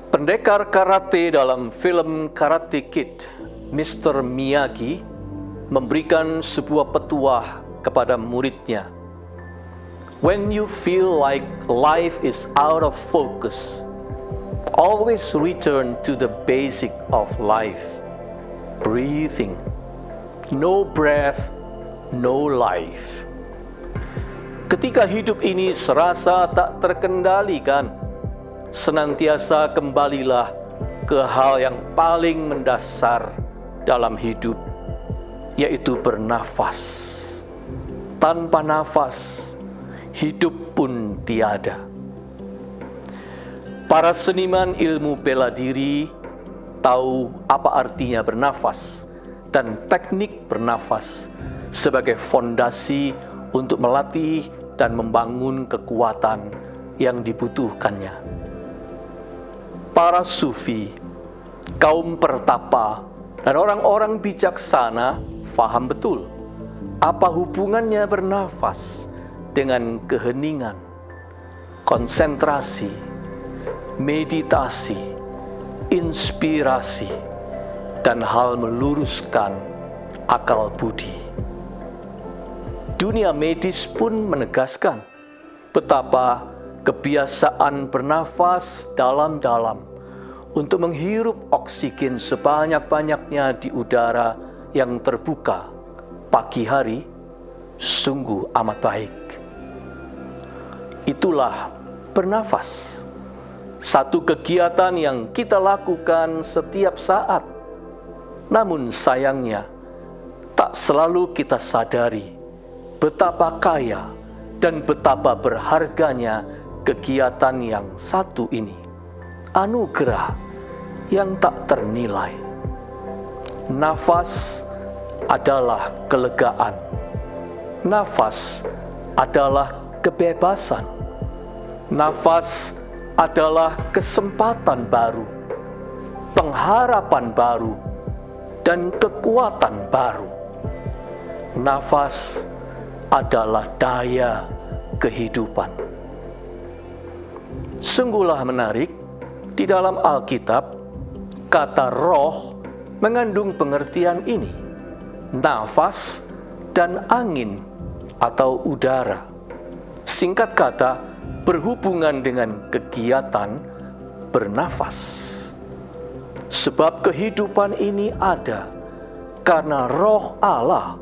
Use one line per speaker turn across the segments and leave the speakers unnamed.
Pendekar karate dalam film Karate Kid, Mr. Miyagi, memberikan sebuah petuah kepada muridnya. When you feel like life is out of focus, always return to the basic of life, breathing. No breath, no life. Ketika hidup ini serasa tak terkendalikan, senantiasa kembalilah ke hal yang paling mendasar dalam hidup, yaitu bernafas. Tanpa nafas, hidup pun tiada. Para seniman ilmu bela diri tahu apa artinya bernafas dan teknik bernafas sebagai fondasi untuk melatih dan membangun kekuatan yang dibutuhkannya. Para sufi, kaum pertapa, dan orang-orang bijaksana faham betul apa hubungannya bernafas dengan keheningan, konsentrasi, meditasi, inspirasi, dan hal meluruskan akal budi. Dunia medis pun menegaskan betapa kebiasaan bernafas dalam-dalam untuk menghirup oksigen sebanyak-banyaknya di udara yang terbuka pagi hari sungguh amat baik. Itulah bernafas, satu kegiatan yang kita lakukan setiap saat. Namun sayangnya, tak selalu kita sadari betapa kaya dan betapa berharganya kegiatan yang satu ini. Anugerah yang tak ternilai. Nafas adalah kelegaan. Nafas adalah kebebasan. Nafas adalah kesempatan baru, pengharapan baru, dan kekuatan baru. Nafas adalah daya kehidupan. Sungguhlah menarik, di dalam Alkitab, kata roh mengandung pengertian ini, nafas dan angin atau udara. Singkat kata, berhubungan dengan kegiatan bernafas. Sebab kehidupan ini ada karena roh Allah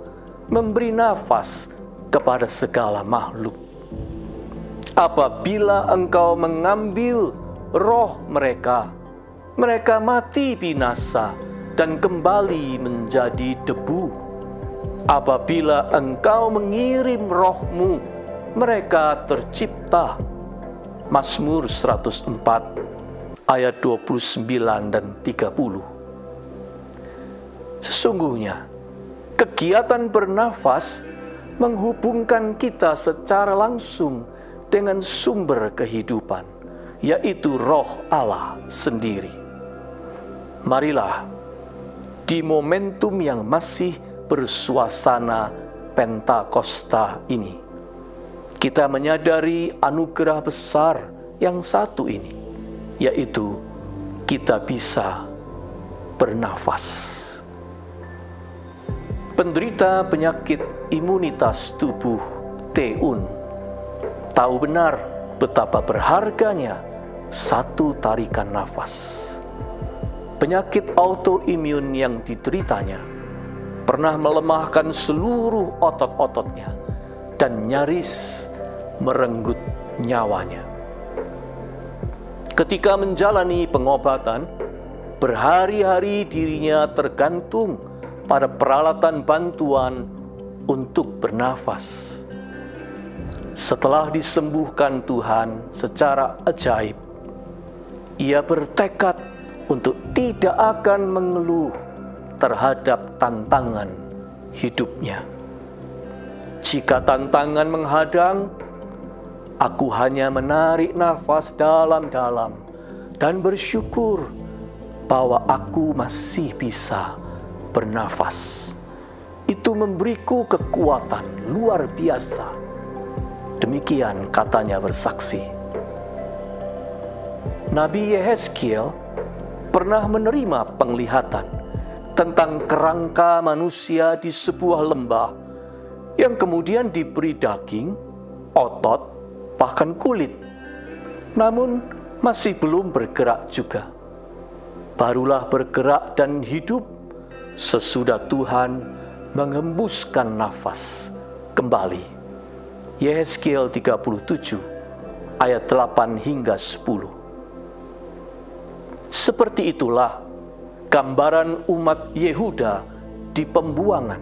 memberi nafas kepada segala makhluk. Apabila engkau mengambil roh mereka, mereka mati binasa dan kembali menjadi debu. Apabila engkau mengirim rohmu, mereka tercipta. Mazmur 104 ayat 29 dan 30. Sesungguhnya kegiatan bernafas menghubungkan kita secara langsung dengan sumber kehidupan, yaitu roh Allah sendiri. Marilah di momentum yang masih bersuasana Pentakosta ini, kita menyadari anugerah besar yang satu ini, yaitu kita bisa bernafas. Penderita penyakit imunitas tubuh TUN tahu benar betapa berharganya satu tarikan nafas. Penyakit autoimun yang dideritanya pernah melemahkan seluruh otot-ototnya dan nyaris merenggut nyawanya. Ketika menjalani pengobatan, berhari-hari dirinya tergantung pada peralatan bantuan untuk bernafas. Setelah disembuhkan Tuhan secara ajaib, ia bertekad untuk tidak akan mengeluh terhadap tantangan hidupnya. Jika tantangan menghadang, aku hanya menarik nafas dalam-dalam dan bersyukur bahwa aku masih bisa bernafas. Itu memberiku kekuatan luar biasa. Demikian katanya bersaksi. Nabi Yehezkiel pernah menerima penglihatan tentang kerangka manusia di sebuah lembah yang kemudian diberi daging, otot, bahkan kulit. Namun masih belum bergerak juga. Barulah bergerak dan hidup sesudah Tuhan mengembuskan nafas kembali. Yehezkiel 37 ayat 8 hingga 10. Seperti itulah gambaran umat Yehuda di pembuangan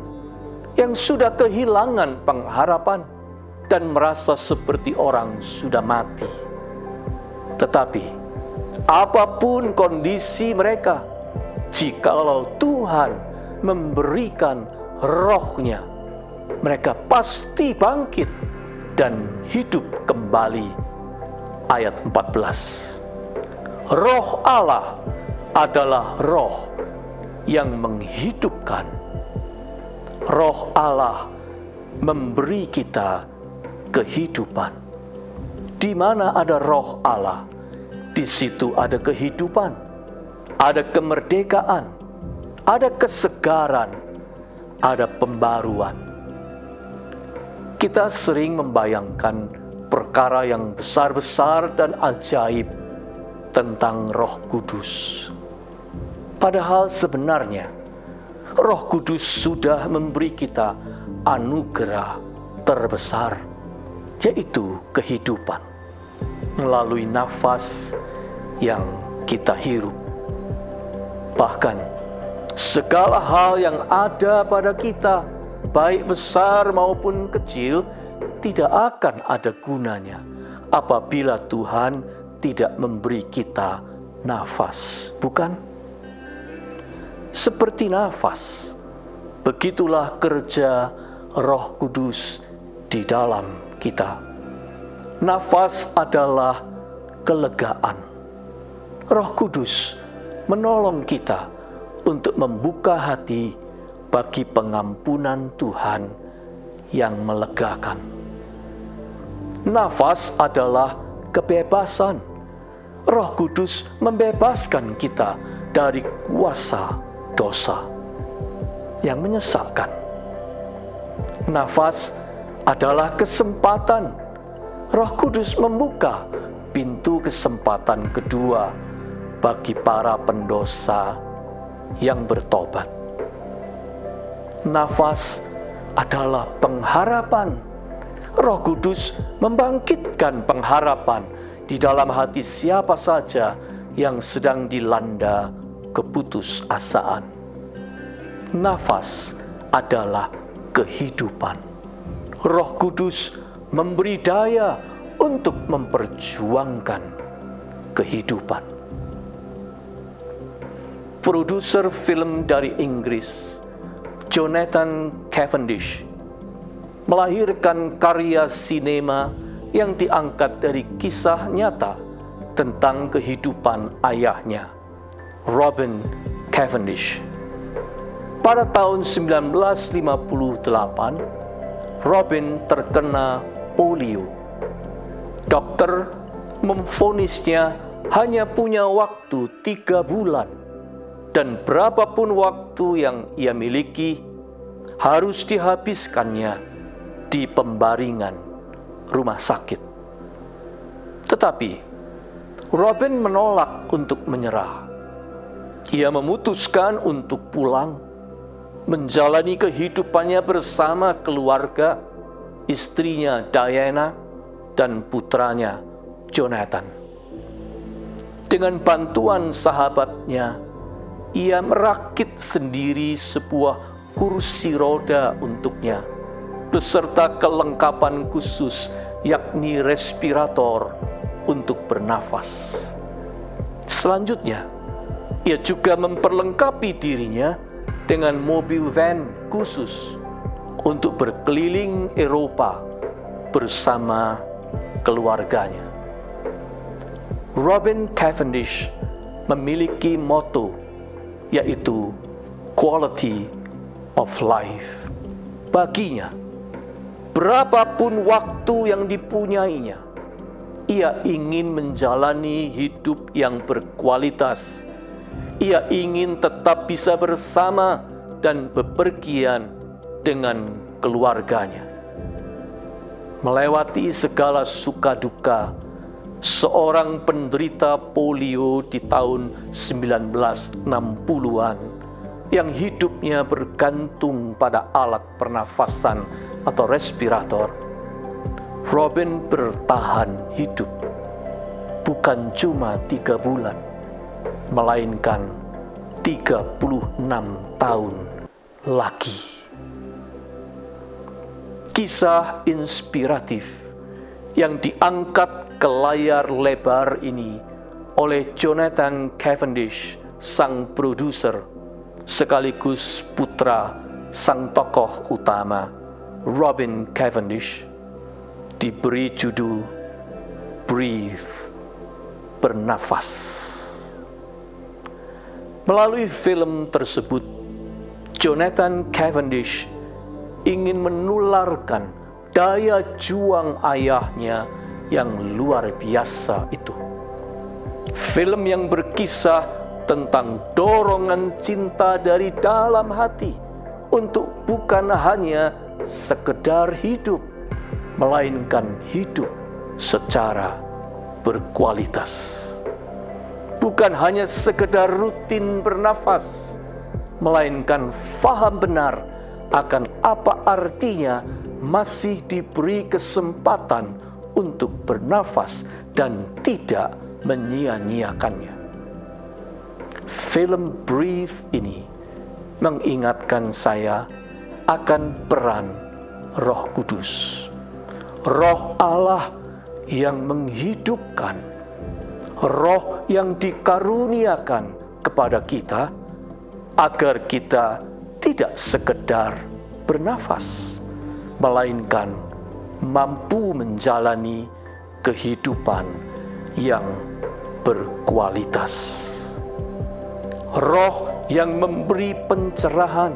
yang sudah kehilangan pengharapan dan merasa seperti orang sudah mati. Tetapi apapun kondisi mereka, jikalau Tuhan memberikan Roh-Nya, mereka pasti bangkit dan hidup kembali. Ayat 14. Roh Allah adalah roh yang menghidupkan. Roh Allah memberi kita kehidupan. Di mana ada Roh Allah, di situ ada kehidupan, ada kemerdekaan, ada kesegaran, ada pembaruan. Kita sering membayangkan perkara yang besar-besar dan ajaib tentang Roh Kudus. Padahal sebenarnya Roh Kudus sudah memberi kita anugerah terbesar, yaitu kehidupan melalui nafas yang kita hirup. Bahkan segala hal yang ada pada kita, baik besar maupun kecil, tidak akan ada gunanya apabila Tuhan tidak memberi kita nafas, bukan? Seperti nafas, begitulah kerja Roh Kudus di dalam kita. Nafas adalah kelegaan. Roh Kudus menolong kita untuk membuka hati bagi pengampunan Tuhan yang melegakan. Nafas adalah kebebasan. Roh Kudus membebaskan kita dari kuasa dosa yang menyesatkan. Nafas adalah kesempatan. Roh Kudus membuka pintu kesempatan kedua bagi para pendosa yang bertobat. Nafas adalah pengharapan. Roh Kudus membangkitkan pengharapan di dalam hati siapa saja yang sedang dilanda keputusasaan. Nafas adalah kehidupan. Roh Kudus memberi daya untuk memperjuangkan kehidupan. Produser film dari Inggris, Jonathan Cavendish, melahirkan karya sinema yang diangkat dari kisah nyata tentang kehidupan ayahnya, Robin Cavendish. Pada tahun 1958, Robin terkena polio. Dokter memvonisnya hanya punya waktu 3 bulan, dan berapapun waktu yang ia miliki harus dihabiskannya di pembaringan rumah sakit. Tetapi Robin menolak untuk menyerah. Ia memutuskan untuk pulang, menjalani kehidupannya bersama keluarga, istrinya Diana, dan putranya Jonathan. Dengan bantuan sahabatnya, ia merakit sendiri sebuah kursi roda untuknya, beserta kelengkapan khusus, yakni respirator untuk bernafas. Selanjutnya, ia juga memperlengkapi dirinya dengan mobil van khusus untuk berkeliling Eropa bersama keluarganya. Robin Cavendish memiliki motto, yaitu quality of life. Baginya, berapapun waktu yang dipunyainya, ia ingin menjalani hidup yang berkualitas. Ia ingin tetap bisa bersama dan bepergian dengan keluarganya. Melewati segala suka duka, seorang penderita polio di tahun 1960-an yang hidupnya bergantung pada alat pernafasan atau respirator, Robin bertahan hidup bukan cuma 3 bulan, melainkan 36 tahun lagi. Kisah inspiratif yang diangkat ke layar lebar ini oleh Jonathan Cavendish, sang produser, sekaligus putra sang tokoh utama, Robin Cavendish, diberi judul Breathe, bernafas. Melalui film tersebut, Jonathan Cavendish ingin menularkan daya juang ayahnya yang luar biasa itu. Film yang berkisah tentang dorongan cinta dari dalam hati untuk bukan hanya sekedar hidup, melainkan hidup secara berkualitas. Bukan hanya sekedar rutin bernafas, melainkan faham benar akan apa artinya masih diberi kesempatan untuk bernafas dan tidak menyia-nyiakannya. Film Breathe ini mengingatkan saya akan peran Roh Kudus, Roh Allah yang menghidupkan, Roh yang dikaruniakan kepada kita agar kita tidak sekedar bernafas, melainkan mampu menjalani kehidupan yang berkualitas. Roh yang memberi pencerahan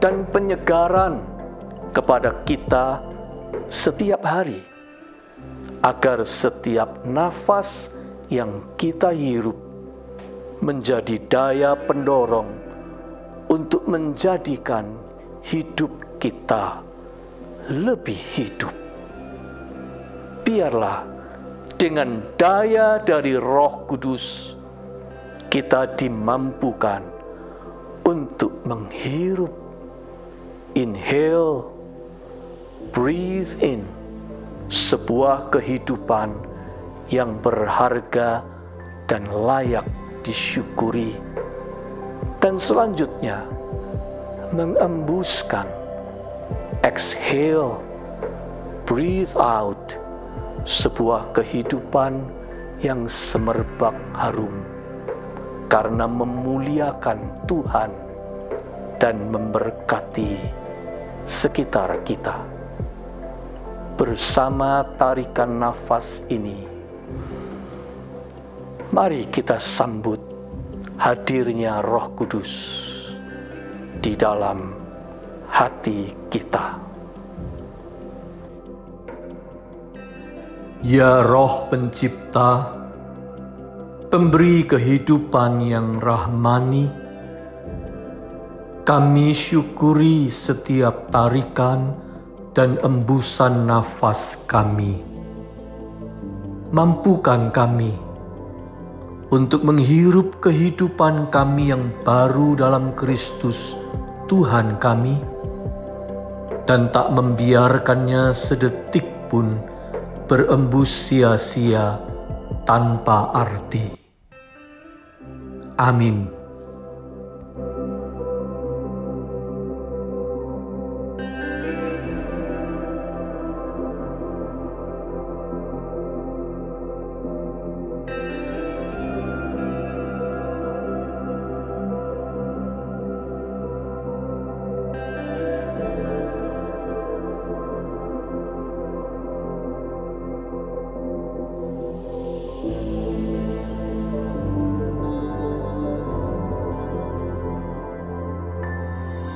dan penyegaran kepada kita setiap hari, agar setiap nafas yang kita hirup menjadi daya pendorong untuk menjadikan hidup kita lebih hidup. Biarlah dengan daya dari Roh Kudus kita dimampukan untuk menghirup, inhale, breathe in, sebuah kehidupan yang berharga dan layak disyukuri, dan selanjutnya mengembuskan, exhale, breathe out, sebuah kehidupan yang semerbak harum karena memuliakan Tuhan dan memberkati sekitar kita. Bersama tarikan nafas ini, mari kita sambut hadirnya Roh Kudus di dalam hati kita. Ya Roh Pencipta, pemberi kehidupan yang rahmani, kami syukuri setiap tarikan dan embusan nafas kami. Mampukan kami untuk menghirup kehidupan kami yang baru dalam Kristus Tuhan kami, dan tak membiarkannya sedetik pun berembus sia-sia tanpa arti. Amin.